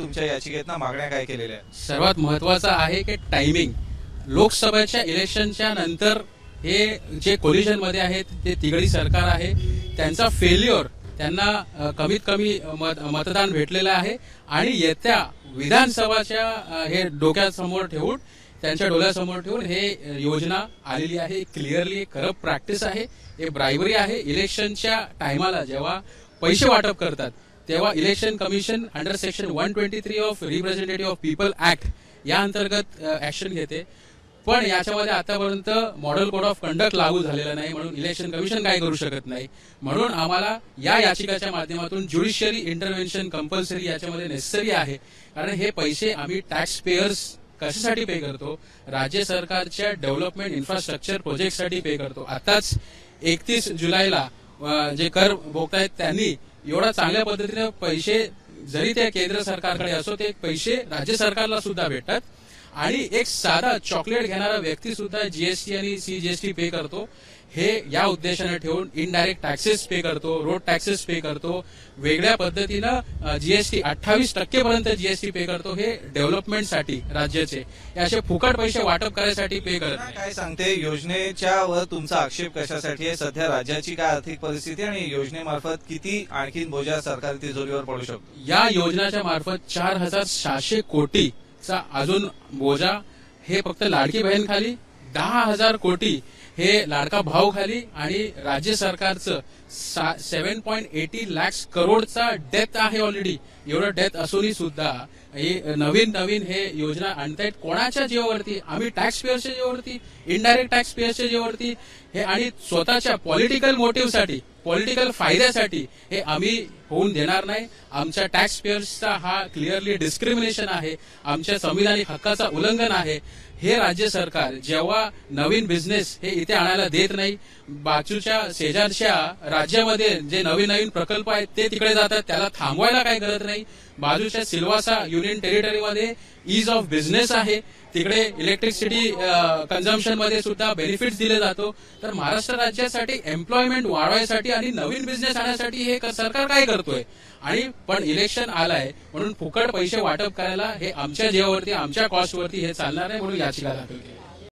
तुमच्या याचिकेतना मागण्या काय केलेल्या आहेत? सर्वात महत्वाचं आहे की टायमिंग. लोकसभेच्या इलेक्शनच्या नंतर हे जे कोलिजन मध्ये आहेत ते तिघडी सरकार आहे, त्यांचा फेल्युअर, त्यांना कमीत कमी मतदान भेटलेलं आहे आणि येत्या विधानसभाच्या हे डोक्यासमोर ठेवून, त्यांच्या डोळ्यासमोर ठेवून हे योजना आलेली आहे. क्लिअरली करप्ट प्रॅक्टिस आहे, हे ब्रायबरी आहे. इलेक्शनच्या टायमाला जेव्हा पैसे वाटप करतात तेव्हा election commission under section 123 of representative of people act या अंतर्गत ऍक्शन घेते. पण याच्यामध्ये आतापर्यंत मॉडेल कोड ऑफ कंडक्ट लागू झालेला नाही, म्हणून इलेक्शन कमिशन काय करू शकत नाही. म्हणून आम्हाला या याचिकाच्या माध्यमातून ज्युडिशियरी इंटरव्हेन्शन कंपल्सरी याच्यामध्ये नेसेसरी आहे. कारण हे पैसे आम्ही टॅक्स पेयर्स कशासाठी पे करतो? राज्य सरकारच्या डेव्हलपमेंट इन्फ्रास्ट्रक्चर प्रोजेक्टसाठी पे करतो. आताच 31 जुलैला जे कर भोगतायत त्यांनी एवढा चांगल्या पद्धतीने पैसे, जरी ते केंद्र सरकारकडे असो, ते पैसे राज्य सरकारला सुद्धा भेटतात. आणि एक साधा चॉकलेट घेणारा व्यक्ती सुद्धा जीएसटी आणि सीजीएसटी पे करतो. हे या ठेवून इनडायरेक्ट टॅक्सेस पे करतो, रोड टॅक्सेस पे करतो, वेगळ्या पद्धतीनं जीएसटी 28% पर्यंत जीएसटी पे करतो. हे डेव्हलपमेंटसाठी राज्याचे असे फुकट पैसे वाटप करायसाठी पे करत नाही. काय सांगते योजनेच्या वर तुमचा आक्षेप कशासाठी आहे? सध्या राज्याची काय आर्थिक परिस्थिती आणि योजनेमार्फत किती आणखीन बोजा सरकारी तिजोरीवर पडू शकतो? या योजनेच्या मार्फत 4600 कोटीचा अजून बोजा हे फक्त लाडकी बहीण खाली, 10,000 कोटी हे लाडका भाऊ खाली आणि राज्य सरकारचं 7.80 लाख करोडचा डेथ आहे ऑलरेडी. एवढं डेथ असूनही सुद्धा हे नवीन हे योजना आणतायत. कोणाच्या जीवावरती? आम्ही टॅक्स पेयर्सच्या जीवावरती, इनडायरेक्ट टॅक्स पेयर्सच्या जीवावरती हे, आणि स्वतःच्या पॉलिटिकल मोटिव्हसाठी, पॉलिटिकल फायद्यासाठी हे आम्ही होऊन देणार नाही. आमच्या टॅक्स पेयर्सचा हा क्लिअरली डिस्क्रिमिनेशन आहे, आमच्या संविधानिक हक्काचा उल्लंघन आहे. हे राज्य सरकार जेव्हा नवीन बिझनेस हे इथे आणायला देत नाही, बाजूच्या शेजारच्या राज्यामध्ये जे नवीन प्रकल्प आहेत ते तिकडे जातात, त्याला थांबवायला काय करत नाही. बाजूच्या सिल्वासा युनियन टेरिटरीमध्ये ईज ऑफ बिझनेस आहे, तिकडे इलेक्ट्रिसिटी कन्झम्पशन मध्ये सुद्धा बेनिफिट्स दिले जातो. तर महाराष्ट्र राज्यासाठी एम्प्लॉयमेंट वाढवायसाठी आणि नवीन बिझनेस आणण्यासाठी हे सरकार काय करतोय? आणि पण इलेक्शन आलाय म्हणून फुकट पैसे वाटप करायला हे आमच्या जीवावरती, आमच्या कॉस्टवरती हे चालणार नाही, म्हणून याचिका दाखल केली.